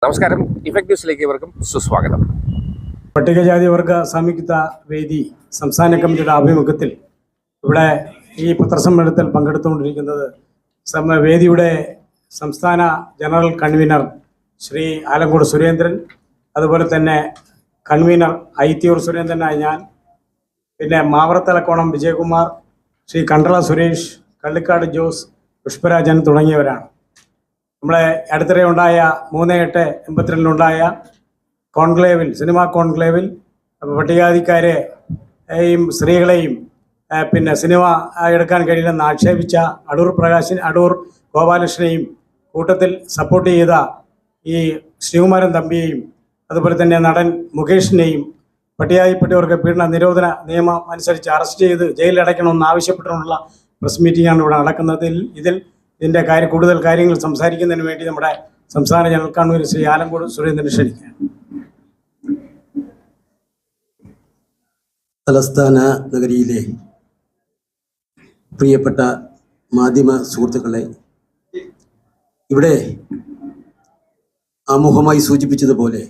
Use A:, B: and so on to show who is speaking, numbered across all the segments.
A: നമസ്കാരം. ഇഫക്ട് ന്യൂസിലേക്ക് ഇവർക്കും സുസ്വാഗതം.
B: പട്ടികജാതി വർഗ സംയുക്ത വേദി സംസ്ഥാന കമ്മിറ്റിയുടെ ആഭിമുഖ്യത്തിൽ ഇവിടെ ഈ പത്രസമ്മേളനത്തിൽ പങ്കെടുത്തുകൊണ്ടിരിക്കുന്നത് വേദിയുടെ സംസ്ഥാന ജനറൽ കൺവീനർ ശ്രീ ആലങ്കോട് സുരേന്ദ്രൻ, അതുപോലെ തന്നെ കൺവീനർ ഐത്തിയൂർ സുരേന്ദ്രനായ ഞാൻ, പിന്നെ മാവറത്തലക്കോണം വിജയകുമാർ, ശ്രീ കണ്ട്ര സുരേഷ്, കള്ളിക്കാട് ജോസ്, പുഷ്പരാജൻ തുടങ്ങിയവരാണ്. നമ്മളെ അടുത്തിടെ ഉണ്ടായ 3/8/82 കോൺക്ലേവിൽ, സിനിമാ കോൺക്ലേവിൽ പട്ടികജാതിക്കാരെയും സ്ത്രീകളെയും പിന്നെ സിനിമ എടുക്കാൻ കഴിയില്ലെന്ന് ആക്ഷേപിച്ച അടൂർ ഗോപാലകൃഷ്ണനെയും കൂട്ടത്തിൽ സപ്പോർട്ട് ചെയ്ത ഈ ശ്രീകുമാരൻ തമ്പിയെയും അതുപോലെ തന്നെ നടൻ മുകേഷിനെയും പട്ടികജാതിപ്പെട്ടവർക്ക് പീഡന നിരോധന നിയമം അനുസരിച്ച് അറസ്റ്റ് ചെയ്ത് ജയിലിലടയ്ക്കണമെന്ന് ആവശ്യപ്പെട്ടുകൊണ്ടുള്ള പ്രസ് മീറ്റിംഗാണ് ഇവിടെ നടക്കുന്നത്. ഇതിൻ്റെ കൂടുതൽ കാര്യങ്ങൾ സംസാരിക്കുന്നതിന് വേണ്ടി നമ്മുടെ സംസ്ഥാന ജനറൽ കൺവീനർ ശ്രീ ആലങ്കോട് സുരേന്ദ്രൻ ക്ഷണിക്കുകയാണ്.
C: തലസ്ഥാന നഗരിയിലെ പ്രിയപ്പെട്ട മാധ്യമ സുഹൃത്തുക്കളെ, ഇവിടെ ആമുഖമായി സൂചിപ്പിച്ചതുപോലെ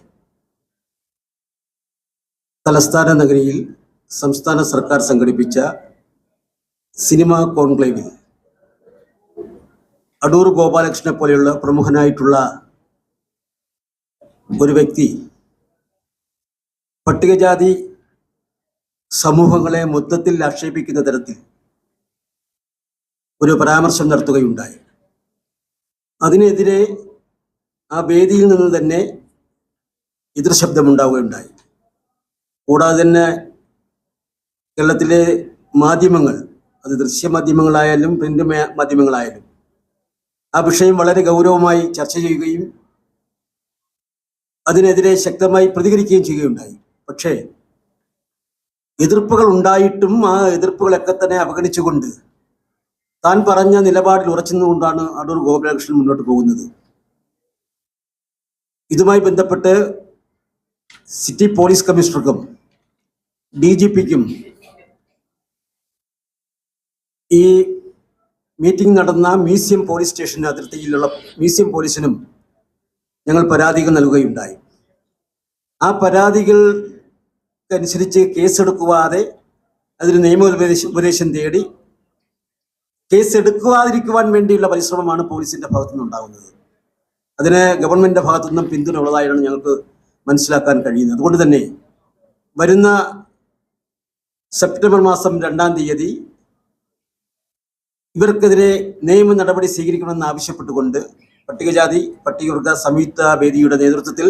C: തലസ്ഥാന നഗരിയിൽ സംസ്ഥാന സർക്കാർ സംഘടിപ്പിച്ച സിനിമാ കോൺക്ലേവിൽ അടൂർ ഗോപാലകൃഷ്ണനെ പോലെയുള്ള പ്രമുഖനായിട്ടുള്ള ഒരു വ്യക്തി പട്ടികജാതി സമൂഹങ്ങളെ മൊത്തത്തിൽ ആക്ഷേപിക്കുന്ന തരത്തിൽ ഒരു പരാമർശം നടത്തുകയുണ്ടായി. അതിനെതിരെ ആ വേദിയിൽ നിന്ന് തന്നെ എതിർശബ്ദമുണ്ടാവുകയുണ്ടായി. കൂടാതെ തന്നെ കേരളത്തിലെ മാധ്യമങ്ങൾ, അത് ദൃശ്യമാധ്യമങ്ങളായാലും പ്രിന്റ് മാധ്യമങ്ങളായാലും, ആ വിഷയം വളരെ ഗൗരവമായി ചർച്ച ചെയ്യുകയും അതിനെതിരെ ശക്തമായി പ്രതികരിക്കുകയും ചെയ്യുകയുണ്ടായി. പക്ഷേ എതിർപ്പുകൾ ഉണ്ടായിട്ടും ആ എതിർപ്പുകളൊക്കെ തന്നെ അവഗണിച്ചുകൊണ്ട് താൻ പറഞ്ഞ നിലപാടിൽ ഉറച്ചുകൊണ്ടാണ് അടൂർ ഗോപാലകൃഷ്ണൻ മുന്നോട്ട് പോകുന്നത്. ഇതുമായി ബന്ധപ്പെട്ട് സിറ്റി പോലീസ് കമ്മീഷണർക്കും DGPക്കും ഈ മീറ്റിംഗ് നടന്ന മ്യൂസിയം പോലീസ് സ്റ്റേഷന് അതിർത്തിയിലുള്ള മ്യൂസിയം പോലീസിനും ഞങ്ങൾ പരാതികൾ നൽകുകയുണ്ടായി. ആ പരാതികൾക്കനുസരിച്ച് കേസെടുക്കുവാതെ അതിന് നിയമോപദേശം തേടി കേസെടുക്കുവാതിരിക്കുവാൻ വേണ്ടിയുള്ള പരിശ്രമമാണ് പോലീസിന്റെ ഭാഗത്തുനിന്നുണ്ടാകുന്നത്. അതിന് ഗവൺമെന്റിന്റെ ഭാഗത്തുനിന്നും പിന്തുണ ഉള്ളതായാണ് ഞങ്ങൾക്ക് മനസ്സിലാക്കാൻ കഴിയുന്നത്. അതുകൊണ്ട് തന്നെ വരുന്ന സെപ്റ്റംബർ മാസം 2-ാം തീയതി ഇവർക്കെതിരെ നിയമ നടപടി സ്വീകരിക്കണമെന്ന് ആവശ്യപ്പെട്ടുകൊണ്ട് പട്ടികജാതി പട്ടികവർഗ സംയുക്ത വേദിയുടെ നേതൃത്വത്തിൽ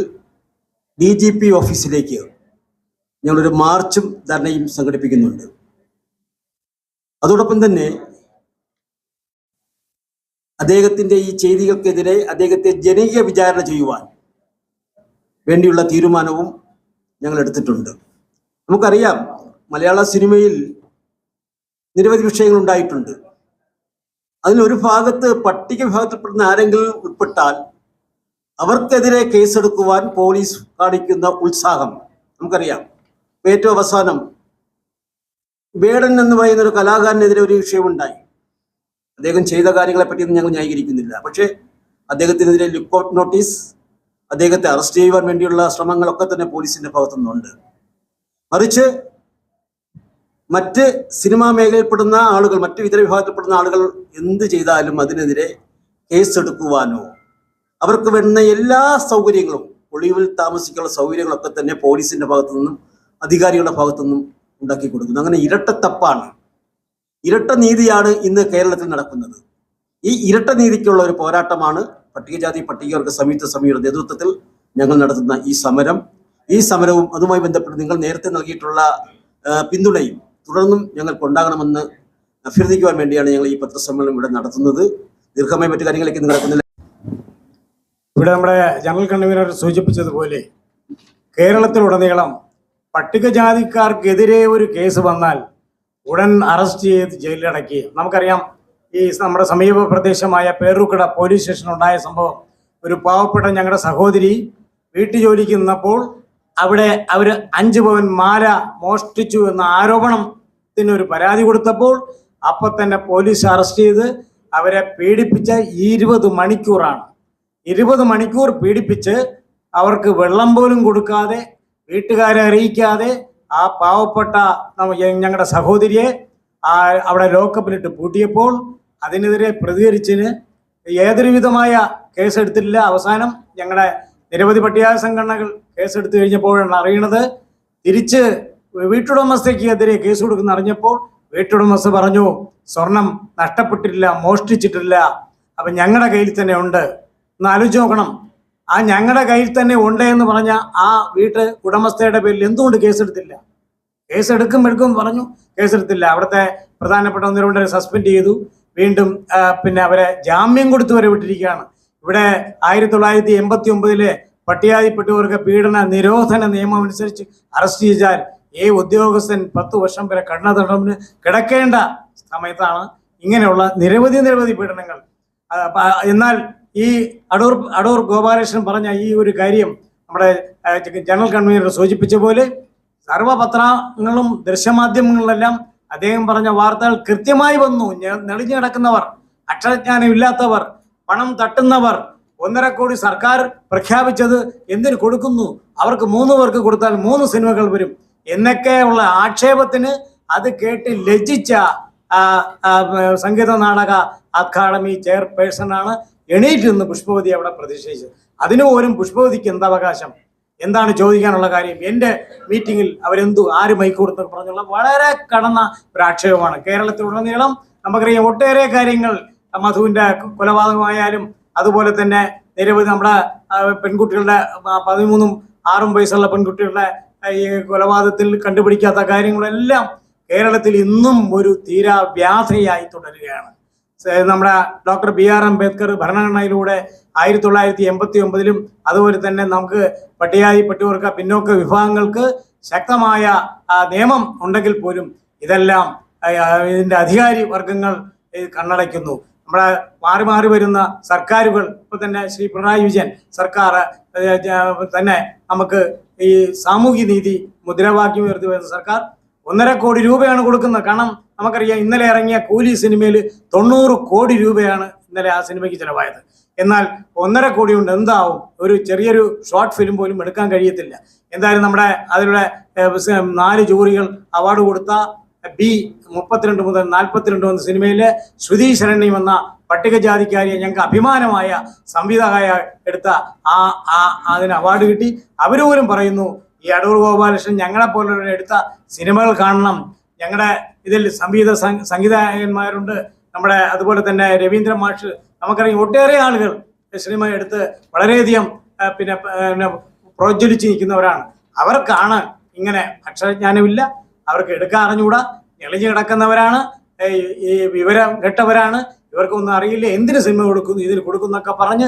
C: DGP ഓഫീസിലേക്ക് ഞങ്ങളൊരു മാർച്ചും ധർണയും സംഘടിപ്പിക്കുന്നുണ്ട്. അതോടൊപ്പം തന്നെ അദ്ദേഹത്തിന്റെ ഈ ചെയ്തികൾക്കെതിരെ അദ്ദേഹത്തെ ജനകീയ വിചാരണ ചെയ്യുവാൻ വേണ്ടിയുള്ള തീരുമാനവും ഞങ്ങൾ എടുത്തിട്ടുണ്ട്. നമുക്കറിയാം, മലയാള സിനിമയിൽ നിരവധി വിഷയങ്ങൾ ഉണ്ടായിട്ടുണ്ട്. അതിലൊരു ഭാഗത്ത് പട്ടിക വിഭാഗത്തിൽപ്പെടുന്ന ആരെങ്കിലും ഉൾപ്പെട്ടാൽ അവർക്കെതിരെ കേസെടുക്കുവാൻ പോലീസ് കാണിക്കുന്ന ഉത്സാഹം നമുക്കറിയാം. ഏറ്റവും അവസാനം വേടൻ എന്ന് പറയുന്ന ഒരു കലാകാരനെതിരെ ഒരു വിഷയമുണ്ടായി. അദ്ദേഹം ചെയ്ത കാര്യങ്ങളെ പറ്റിയൊന്നും ഞങ്ങൾ ന്യായീകരിക്കുന്നില്ല. പക്ഷേ അദ്ദേഹത്തിനെതിരെ ലുക്കൗട്ട് നോട്ടീസ്, അദ്ദേഹത്തെ അറസ്റ്റ് ചെയ്യുവാൻ വേണ്ടിയുള്ള ശ്രമങ്ങളൊക്കെ തന്നെ പോലീസിന്റെ ഭാഗത്തുനിന്നുണ്ട്. മറിച്ച് മറ്റ് സിനിമാ മേഖലയിൽപ്പെടുന്ന ആളുകൾ, മറ്റ് ഇതര വിഭാഗത്തിൽപ്പെടുന്ന ആളുകൾ എന്ത് ചെയ്താലും അതിനെതിരെ കേസെടുക്കുവാനോ അവർക്ക് വേണ്ട എല്ലാ സൗകര്യങ്ങളും, ഒളിവിൽ താമസിക്കാനുള്ള സൗകര്യങ്ങളൊക്കെ തന്നെ പോലീസിന്റെ ഭാഗത്തു നിന്നും അധികാരികളുടെ ഭാഗത്തു നിന്നും ഉണ്ടാക്കി കൊടുക്കുന്നു. അങ്ങനെ ഇരട്ടത്തപ്പാണ്, ഇരട്ട നീതിയാണ് ഇന്ന് കേരളത്തിൽ നടക്കുന്നത്. ഈ ഇരട്ട നീതിക്കുള്ള ഒരു പോരാട്ടമാണ് പട്ടികജാതി പട്ടികവർഗ സംയുക്ത സമിതിയുടെ നേതൃത്വത്തിൽ ഞങ്ങൾ നടത്തുന്ന ഈ സമരവും അതുമായി ബന്ധപ്പെട്ട് നിങ്ങൾ നേരത്തെ നൽകിയിട്ടുള്ള പിന്തുണയും തുടർന്നും ഞങ്ങൾക്ക് ഉണ്ടാകണമെന്ന് അഭ്യർത്ഥിക്കുവാൻ വേണ്ടിയാണ് ഞങ്ങൾ ഈ പത്രസമ്മേളനം ഇവിടെ നടത്തുന്നത്. ദീർഘമായി മറ്റു കാര്യങ്ങളിലേക്ക് നടക്കുന്നില്ല.
B: ഇവിടെ നമ്മുടെ ജനറൽ കൺവീനർ സൂചിപ്പിച്ചതുപോലെ കേരളത്തിലുടനീളം പട്ടികജാതിക്കാർക്കെതിരെ ഒരു കേസ് വന്നാൽ ഉടൻ അറസ്റ്റ് ചെയ്ത് ജയിലിലടക്കി. നമുക്കറിയാം, ഈ നമ്മുടെ സമീപ പ്രദേശമായ പേരൂക്കട പോലീസ് സ്റ്റേഷനുണ്ടായ സംഭവം. ഒരു പാവപ്പെട്ട ഞങ്ങളുടെ സഹോദരി വീട്ടുജോലിക്ക് നിന്നപ്പോൾ അവിടെ അവർ 5 പവൻ മാല മോഷ്ടിച്ചു എന്ന ആരോപണത്തിനൊരു പരാതി കൊടുത്തപ്പോൾ അപ്പം തന്നെ പോലീസ് അറസ്റ്റ് ചെയ്ത് അവരെ പീഡിപ്പിച്ച 20 മണിക്കൂറാണ്. 20 മണിക്കൂർ പീഡിപ്പിച്ച് അവർക്ക് വെള്ളം പോലും കൊടുക്കാതെ, വീട്ടുകാരെ അറിയിക്കാതെ ആ പാവപ്പെട്ട ഞങ്ങളുടെ സഹോദരിയെ അവിടെ ലോക്കപ്പിലിട്ട് പൂട്ടിയപ്പോൾ അതിനെതിരെ പ്രതികരിച്ചതിന് ഏതൊരു വിധമായ കേസെടുത്തിട്ടില്ല. അവസാനം ഞങ്ങളുടെ നിരവധി പട്ടികജാതി സംഘടനകൾ കേസെടുത്തു കഴിഞ്ഞപ്പോഴാണ് അറിയണത്. തിരിച്ച് വീട്ടുടമസ്ഥയ്ക്കെതിരെ കേസ് കൊടുക്കുന്ന അറിഞ്ഞപ്പോൾ വീട്ടുടമസ്ഥ പറഞ്ഞു, സ്വർണം നഷ്ടപ്പെട്ടിട്ടില്ല, മോഷ്ടിച്ചിട്ടില്ല, അപ്പം ഞങ്ങളുടെ കയ്യിൽ തന്നെ ഉണ്ട്. ഒന്ന് ആലോചിച്ച് നോക്കണം. ആ ഞങ്ങളുടെ കയ്യിൽ തന്നെ ഉണ്ട് എന്ന് പറഞ്ഞ ആ വീട്ട് ഉടമസ്ഥയുടെ പേരിൽ എന്തുകൊണ്ട് കേസെടുത്തില്ല? കേസെടുക്കും പറഞ്ഞു, കേസെടുത്തില്ല. അവിടുത്തെ പ്രധാനപ്പെട്ട 1-2 പേരെ സസ്പെൻഡ് ചെയ്തു. വീണ്ടും പിന്നെ അവരെ ജാമ്യം കൊടുത്തു വരെ വിട്ടിരിക്കുകയാണ്. ഇവിടെ 1989 പട്ടികജാതിപ്പെട്ടവർക്ക് പീഡന നിരോധന നിയമം അനുസരിച്ച് അറസ്റ്റ് ചെയ്താൽ ഉദ്യോഗസ്ഥൻ 10 വർഷം വരെ കഠിന തടവിന് കിടക്കേണ്ട സമയത്താണ് ഇങ്ങനെയുള്ള നിരവധി പീഡനങ്ങൾ. എന്നാൽ ഈ അടൂർ ഗോപാലകൃഷ്ണൻ പറഞ്ഞ ഈ ഒരു കാര്യം നമ്മുടെ ജനറൽ കൺവീനർ സൂചിപ്പിച്ച പോലെ സർവ്വപത്രങ്ങളും ദൃശ്യമാധ്യമങ്ങളിലെല്ലാം അദ്ദേഹം പറഞ്ഞ വാർത്തകൾ കൃത്യമായി വന്നു. നെളിഞ്ഞു കിടക്കുന്നവർ, അക്ഷരജ്ഞാനം ഇല്ലാത്തവർ, പണം തട്ടുന്നവർ, 1.5 കോടി സർക്കാർ പ്രഖ്യാപിച്ചത് എന്തിനു കൊടുക്കുന്നു, അവർക്ക് 3 പേർക്ക് കൊടുത്താൽ 3 സിനിമകൾ വരും എന്നൊക്കെയുള്ള ആക്ഷേപത്തിന് അത് കേട്ട് ലജ്ജിച്ച സംഗീത നാടക അക്കാദമി ചെയർപേഴ്സണാണ് എണീറ്റ് നിന്ന് പുഷ്പവതി അവിടെ പ്രതിഷേധിച്ചത്. അതിനുപോലും പുഷ്പവതിക്ക് എന്താ അവകാശം? എന്താണ് ചോദിക്കാനുള്ള കാര്യം? എൻ്റെ മീറ്റിങ്ങിൽ ആര് മൈക്ക് കൊടുത്തൊക്കെ പറഞ്ഞുള്ള വളരെ കടന്ന ഒരു ആക്ഷേപമാണ്. കേരളത്തിലുടനീളം നമുക്കറിയാം ഒട്ടേറെ കാര്യങ്ങൾ, മധുവിൻ്റെ കൊലപാതകമായാലും അതുപോലെ തന്നെ നിരവധി നമ്മുടെ പെൺകുട്ടികളുടെ 13ഉം 6ഉം വയസ്സുള്ള പെൺകുട്ടികളുടെ ഈ കൊലപാതകത്തിൽ കണ്ടുപിടിക്കാത്ത കാര്യങ്ങളെല്ലാം കേരളത്തിൽ ഇന്നും ഒരു തീരാവ്യാധിയായി തുടരുകയാണ്. നമ്മുടെ ഡോക്ടർ BR അംബേദ്കർ ഭരണഘടനയിലൂടെ 1989 അതുപോലെ തന്നെ നമുക്ക് പട്ടികജാതിപ്പെട്ടവർക്ക്, പിന്നോക്ക വിഭാഗങ്ങൾക്ക് ശക്തമായ നിയമം ഉണ്ടെങ്കിൽ പോലും ഇതെല്ലാം ഇതിൻ്റെ അധികാരി വർഗങ്ങൾ കണ്ണടയ്ക്കുന്നു. നമ്മുടെ മാറി വരുന്ന സർക്കാരുകൾ, ഇപ്പൊ തന്നെ ശ്രീ പിണറായി വിജയൻ സർക്കാർ തന്നെ നമുക്ക് ഈ സാമൂഹ്യ നീതി മുദ്രാവാക്യം ഉയർത്തി വരുന്ന സർക്കാർ 1.5 കോടി രൂപയാണ് കൊടുക്കുന്നത്. കാരണം നമുക്കറിയാം ഇന്നലെ ഇറങ്ങിയ കൂലി സിനിമയിൽ 90 കോടി രൂപയാണ് ഇന്നലെ ആ സിനിമയ്ക്ക് ചിലവായത്. എന്നാൽ 1.5 കോടി കൊണ്ട് എന്താവും? ഒരു ചെറിയൊരു ഷോർട്ട് ഫിലിം പോലും എടുക്കാൻ കഴിയത്തില്ല. എന്തായാലും നമ്മുടെ അതിലൂടെ 4 ജൂറികൾ അവാർഡ് കൊടുത്ത B32 മുതൽ 42 എന്ന സിനിമയിലെ ശ്രുതി ശരണ്യം എന്ന പട്ടികജാതിക്കാരിയെ ഞങ്ങൾക്ക് അഭിമാനമായ സംവിധായക എടുത്ത അതിന് അവാർഡ് കിട്ടി. അവരുപോലും പറയുന്നു, ഈ അടൂർ ഗോപാലകൃഷ്ണൻ ഞങ്ങളെപ്പോലുള്ളവരെ എടുത്ത സിനിമകൾ കാണണം. ഞങ്ങളുടെ ഇതിൽ സംഗീതജ്ഞന്മാരുണ്ട്, നമ്മുടെ അതുപോലെ തന്നെ രവീന്ദ്ര മാഷ്, നമുക്കറിയാം ഒട്ടേറെ ആളുകൾ സിനിമ എടുത്ത് വളരെയധികം പിന്നെ പ്രോജ്വലിച്ച് നിൽക്കുന്നവരാണ്. അവർക്കാണ് ഇങ്ങനെ അക്ഷരജ്ഞാനമില്ല, അവർക്ക് എടുക്കാൻ അറിഞ്ഞുകൂടാ, ഞെളിഞ്ഞു കിടക്കുന്നവരാണ്, ഈ വിവരം കെട്ടവരാണ്, ഇവർക്കൊന്നും അറിയില്ല, എന്തിന് സിനിമ കൊടുക്കുന്നു, ഇതിന് കൊടുക്കുന്നൊക്കെ പറഞ്ഞ്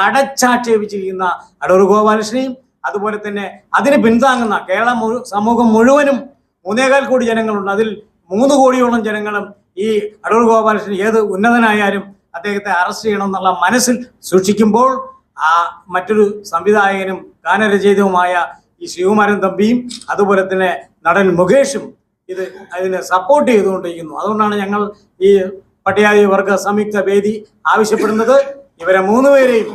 B: അടച്ചാക്ഷേപിച്ചിരിക്കുന്ന അടൂർ ഗോപാലകൃഷ്ണനെയും അതുപോലെ തന്നെ അതിന് പിന്താങ്ങുന്ന കേരള സമൂഹം മുഴുവനും 3.25 കോടി ജനങ്ങളുണ്ട്. അതിൽ 3 കോടിയോളം ജനങ്ങളും ഈ അടൂർ ഗോപാലകൃഷ്ണൻ ഏത് ഉന്നതനായാലും അദ്ദേഹത്തെ അറസ്റ്റ് ചെയ്യണമെന്നുള്ള മനസ്സിൽ സൂക്ഷിക്കുമ്പോൾ മറ്റൊരു സംവിധായകനും ഗാനരചയിതവുമായ ഈ ശ്രീകുമാരൻ തമ്പിയും അതുപോലെ തന്നെ നടൻ മുകേഷും അതിനെ സപ്പോർട്ട് ചെയ്തുകൊണ്ടിരിക്കുന്നു. അതുകൊണ്ടാണ് ഞങ്ങൾ ഈ പട്ടികജാതി വർഗ സംയുക്ത വേദി ആവശ്യപ്പെടുന്നത്, ഇവരെ 3 പേരെയും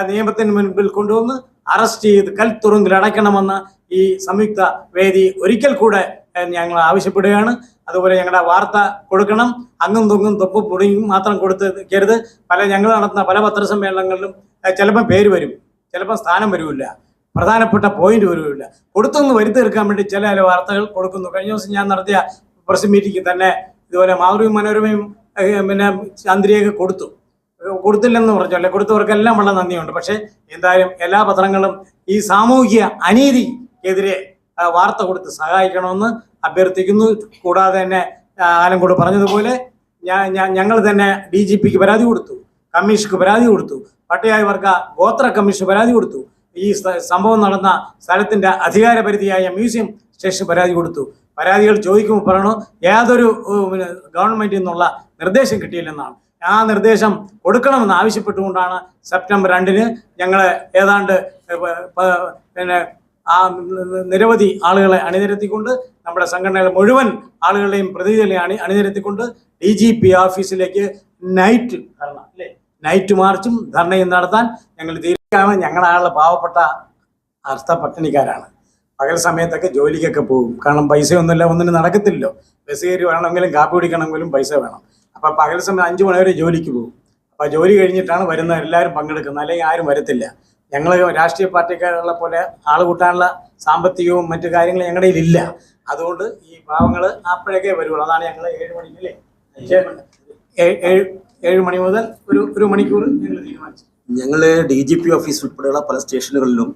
B: നിയമത്തിന് മുൻപിൽ കൊണ്ടുവന്ന് അറസ്റ്റ് ചെയ്ത് കൽത്തുറുങ്കിൽ അടയ്ക്കണമെന്ന് ഈ സംയുക്ത വേദി ഒരിക്കൽ കൂടെ ഞങ്ങൾ ആവശ്യപ്പെടുകയാണ്. അതുപോലെ ഞങ്ങളുടെ വാർത്ത കൊടുക്കണം, അങ്ങും തൊങ്ങും തൊപ്പും പൊടിയും മാത്രം കൊടുക്കരുത്. ഞങ്ങൾ നടത്തുന്ന പല പത്രസമ്മേളനങ്ങളിലും ചിലപ്പോൾ പേര് വരും, ചിലപ്പോൾ സ്ഥാനം വരുമില്ല, പ്രധാനപ്പെട്ട പോയിന്റ് വരുമില്ല. കൊടുത്തൊന്ന് വരുത്തി തീർക്കാൻ വേണ്ടി ചില വാർത്തകൾ കൊടുക്കുന്നു. കഴിഞ്ഞ ദിവസം ഞാൻ നടത്തിയ പ്രസ് മീറ്റിംഗ് തന്നെ ഇതുപോലെ മാതൃഭൂമി മനോരമയും പിന്നെ ചന്ദ്രികയൊക്കെ കൊടുത്തില്ലെന്ന് പറഞ്ഞല്ലേ, കൊടുത്തവർക്കെല്ലാം വളരെ നന്ദിയുണ്ട്. പക്ഷേ എന്തായാലും എല്ലാ പത്രങ്ങളും ഈ സാമൂഹിക അനീതിക്കെതിരെ വാർത്ത കൊടുത്ത് സഹായിക്കണമെന്ന് അഭ്യർത്ഥിക്കുന്നു. കൂടാതെ തന്നെ ആലങ്കോട് പറഞ്ഞതുപോലെ ഞങ്ങൾ തന്നെ DGPക്ക് പരാതി കൊടുത്തു, കമ്മീഷക്ക് പരാതി കൊടുത്തു, പട്ടികജാതി വർഗ ഗോത്ര കമ്മീഷൻ പരാതി കൊടുത്തു, ഈ സംഭവം നടന്ന സ്ഥലത്തിന്റെ അധികാരപരിധിയായ മ്യൂസിയം സ്റ്റേഷൻ പരാതി കൊടുത്തു. പരാതികൾ ചോദിക്കുമ്പോൾ പറയണു യാതൊരു ഗവൺമെന്റിൽ നിന്നുള്ള നിർദ്ദേശം കിട്ടിയില്ലെന്നാണ്. ആ നിർദ്ദേശം കൊടുക്കണമെന്ന് ആവശ്യപ്പെട്ടുകൊണ്ടാണ് സെപ്റ്റംബർ 2 ഞങ്ങൾ ഏതാണ്ട് പിന്നെ നിരവധി ആളുകളെ അണിനിരത്തിക്കൊണ്ട് നമ്മുടെ സംഘടനയിലെ മുഴുവൻ ആളുകളെയും പ്രതിനിധികളെ അണിനിരത്തിക്കൊണ്ട് DGP ഓഫീസിലേക്ക് നൈറ്റ് മാർച്ചും ധർണയും നടത്താൻ ഞങ്ങൾ തീരുമാനിക്കുകയാണ്. ഞങ്ങളുടെ പാവപ്പെട്ട അർത്ഥ പട്ടിണിക്കാരാണ്. പകൽ സമയത്തൊക്കെ ജോലിക്കൊക്കെ പോകും. കാരണം പൈസയൊന്നുമില്ല, ഒന്നിനും നടക്കത്തില്ലല്ലോ. ബസ് കയറി വേണമെങ്കിലും കാപ്പി കുടിക്കണമെങ്കിലും പൈസ വേണം. അപ്പോൾ പകൽ സമയം 5 മണി വരെ ജോലിക്ക് പോകും. അപ്പോൾ ജോലി കഴിഞ്ഞിട്ടാണ് വരുന്നത്, എല്ലാവരും പങ്കെടുക്കുന്നത്, അല്ലെങ്കിൽ ആരും വരത്തില്ല. ഞങ്ങൾ രാഷ്ട്രീയ പാർട്ടിക്കാരുള്ള പോലെ ആൾ കൂട്ടാനുള്ള സാമ്പത്തികവും മറ്റു കാര്യങ്ങളും ഞങ്ങളുടെ കയ്യിലില്ല. അതുകൊണ്ട് ഈ പാവങ്ങൾ അപ്പോഴൊക്കെ വരുള്ളൂ. അതാണ് ഞങ്ങൾ 7 മണിക്കല്ലേ 7 മണി മുതൽ ഒരു മണിക്കൂർ ഞങ്ങൾ തീരുമാനിച്ചു.
C: ഞങ്ങൾ DGP ഓഫീസ് ഉൾപ്പെടെയുള്ള പല സ്റ്റേഷനുകളിലും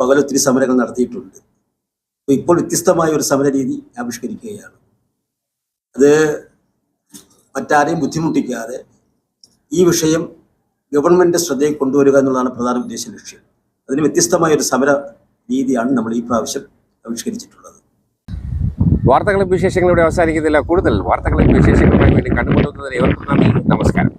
C: പകലൊത്തിരി സമരങ്ങൾ നടത്തിയിട്ടുണ്ട്. ഇപ്പോൾ വ്യത്യസ്തമായ ഒരു സമര രീതി ആവിഷ്കരിക്കുകയാണ്. അത് മറ്റാരെയും ബുദ്ധിമുട്ടിക്കാതെ ഈ വിഷയം ഗവൺമെന്റ് ശ്രദ്ധയിൽ കൊണ്ടുവരിക എന്നുള്ളതാണ് പ്രധാന ഉദ്ദേശ ലക്ഷ്യം. അതിന് വ്യത്യസ്തമായ ഒരു സമര രീതിയാണ് നമ്മൾ ഈ പ്രാവശ്യം ആവിഷ്കരിച്ചിട്ടുള്ളത്.
A: വാർത്തകളും വിശേഷങ്ങളും ഇവിടെ അവസാനിക്കുന്നില്ല. കൂടുതൽ വാർത്തകളും വിശേഷങ്ങളുമായി വേണ്ടി കണ്ടുമുട്ടുന്നതിന് ഏവർക്കും നന്ദി. നമസ്കാരം.